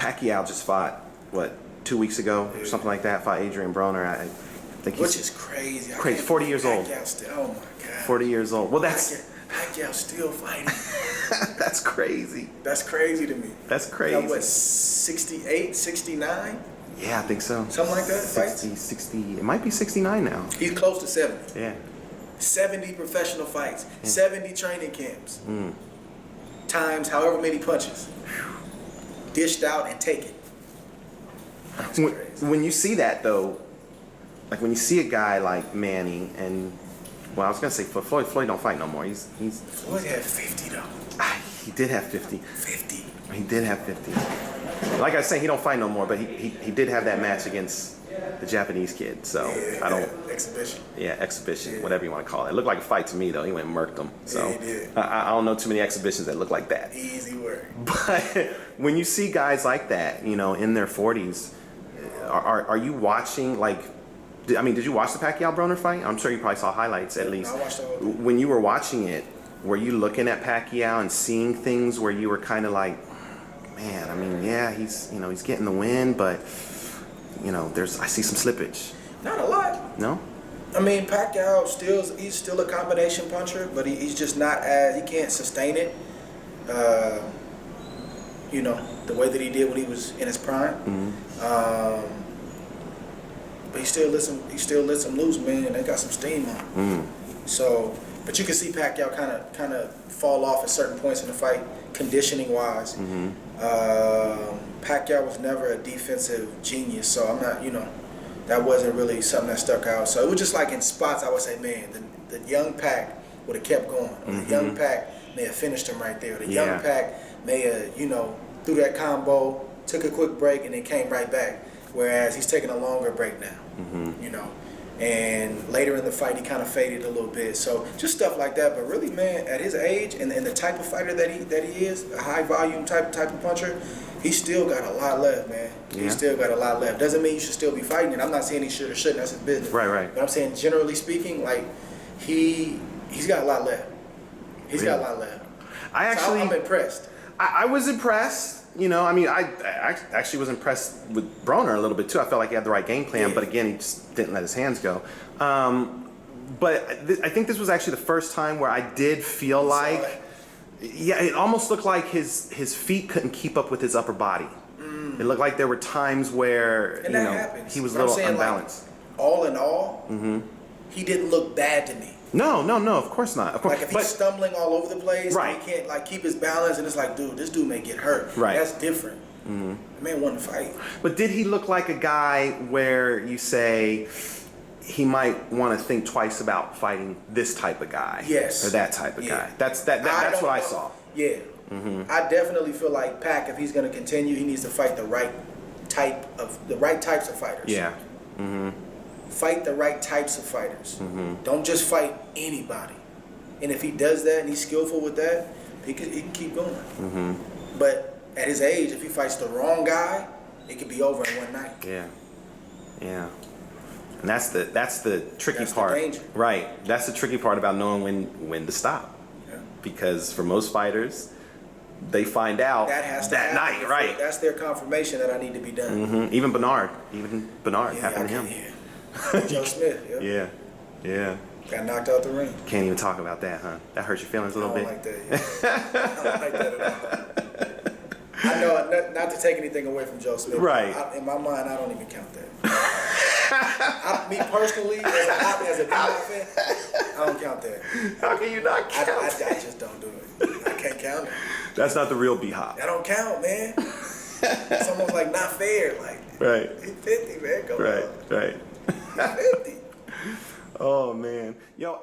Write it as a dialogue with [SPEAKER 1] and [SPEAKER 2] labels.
[SPEAKER 1] Pacquiao just fought, what, 2 weeks ago or something like that, fought Adrian Broner. I think
[SPEAKER 2] Which is crazy.
[SPEAKER 1] Crazy, 40 years old.
[SPEAKER 2] Still, oh my God.
[SPEAKER 1] 40 years old. Well, that's...
[SPEAKER 2] Pacquiao still fighting.
[SPEAKER 1] That's crazy.
[SPEAKER 2] That's crazy to me.
[SPEAKER 1] That's crazy.
[SPEAKER 2] Got what, 68, 69?
[SPEAKER 1] Yeah, I think so.
[SPEAKER 2] Something like that?
[SPEAKER 1] 60, it might be 69 now.
[SPEAKER 2] He's close to 70.
[SPEAKER 1] Yeah.
[SPEAKER 2] 70 professional fights, 70 training camps, times however many punches, dished out and taken. That's crazy.
[SPEAKER 1] When you see that though, like when you see a guy like Manny and, well, I was gonna say Floyd don't fight no more. He's
[SPEAKER 2] Floyd had 50 though.
[SPEAKER 1] He did have 50.
[SPEAKER 2] 50.
[SPEAKER 1] He did have 50. Like I say, he don't fight no more, but he did have that match against the Japanese kid. So
[SPEAKER 2] yeah,
[SPEAKER 1] I don't.
[SPEAKER 2] Exhibition.
[SPEAKER 1] Yeah, exhibition, whatever you want to call it. It looked like a fight to me though. He went and murked him. So
[SPEAKER 2] yeah, he did.
[SPEAKER 1] I don't know too many exhibitions that look like that.
[SPEAKER 2] Easy work.
[SPEAKER 1] But when you see guys like that, you know, in their 40s, are you watching like? I mean, did you watch the Pacquiao Broner fight? I'm sure you probably saw highlights at least.
[SPEAKER 2] I watched the whole thing.
[SPEAKER 1] When you were watching it, were you looking at Pacquiao and seeing things where you were kind of like, man, I mean, yeah, he's getting the win, but you know, I see some slippage.
[SPEAKER 2] Not a lot.
[SPEAKER 1] No?
[SPEAKER 2] I mean, Pacquiao he's still a combination puncher, but he's just not he can't sustain it. You know, the way that he did when he was in his prime. But he still lets him loose, man, and they got some steam on him. So, but you can see Pacquiao kind of fall off at certain points in the fight, conditioning wise. Pacquiao was never a defensive genius, so I'm not, you know, that wasn't really something that stuck out. So it was just like in spots I would say, man, the young Pac would have kept going. Or the young Pac may have finished him right there. The young Pac may have, you know, threw that combo, took a quick break, and then came right back. Whereas he's taking a longer break now, you know. And later in the fight, he kind of faded a little bit. So just stuff like that. But really, man, at his age and the type of fighter that he is, a high volume type of puncher, he's still got a lot left, man.
[SPEAKER 1] Yeah.
[SPEAKER 2] He's still got a lot left. Doesn't mean you should still be fighting. And I'm not saying he should or shouldn't. That's his business.
[SPEAKER 1] Right.
[SPEAKER 2] But I'm saying generally speaking, like he's got a lot left. He's got a lot left. I'm impressed.
[SPEAKER 1] I was impressed. You know, I mean, I actually was impressed with Broner a little bit too. I felt like he had the right game plan, but again, he just didn't let his hands go. But I think this was actually the first time where I did feel like, yeah, it almost looked like his feet couldn't keep up with his upper body. It looked like there were times where he was a little unbalanced.
[SPEAKER 2] Like, all in all, he didn't look bad to me.
[SPEAKER 1] No, of course not. Of course.
[SPEAKER 2] Like if he's stumbling all over the place,
[SPEAKER 1] right?
[SPEAKER 2] And he can't like keep his balance, and it's like, dude, this dude may get hurt.
[SPEAKER 1] Right.
[SPEAKER 2] That's different. The man won the fight.
[SPEAKER 1] But did he look like a guy where you say he might want to think twice about fighting this type of guy?
[SPEAKER 2] Yes.
[SPEAKER 1] Or that type of guy? That's what I saw.
[SPEAKER 2] Yeah. I definitely feel like Pac, if he's going to continue, he needs to fight the right types of fighters.
[SPEAKER 1] Yeah.
[SPEAKER 2] Fight the right types of fighters. Don't just fight anybody. And if he does that and he's skillful with that, he can keep going. But at his age, if he fights the wrong guy, it could be over in one night.
[SPEAKER 1] Yeah. And that's the tricky part.
[SPEAKER 2] The danger.
[SPEAKER 1] Right. That's the tricky part about knowing when to stop.
[SPEAKER 2] Yeah.
[SPEAKER 1] Because for most fighters, they find out that night, right?
[SPEAKER 2] That's their confirmation that I need to be done.
[SPEAKER 1] Even Bernard happened to him.
[SPEAKER 2] Joe Smith.
[SPEAKER 1] Yeah.
[SPEAKER 2] Got knocked out the ring.
[SPEAKER 1] Can't even talk about that, huh? That hurts your feelings a little bit.
[SPEAKER 2] I don't like that. I don't like that at all. I know, not to take anything away from Joe Smith.
[SPEAKER 1] Right.
[SPEAKER 2] In my mind, I don't even count that. Me personally, as a D-Hop fan, I don't count that.
[SPEAKER 1] How can you not count that?
[SPEAKER 2] I just don't do it. I can't count it.
[SPEAKER 1] That's not the real B-Hop.
[SPEAKER 2] That don't count, man. It's almost like not fair. Like,
[SPEAKER 1] right.
[SPEAKER 2] He's 50, man. Come on.
[SPEAKER 1] Right.
[SPEAKER 2] He's 50.
[SPEAKER 1] Oh, man. Yo,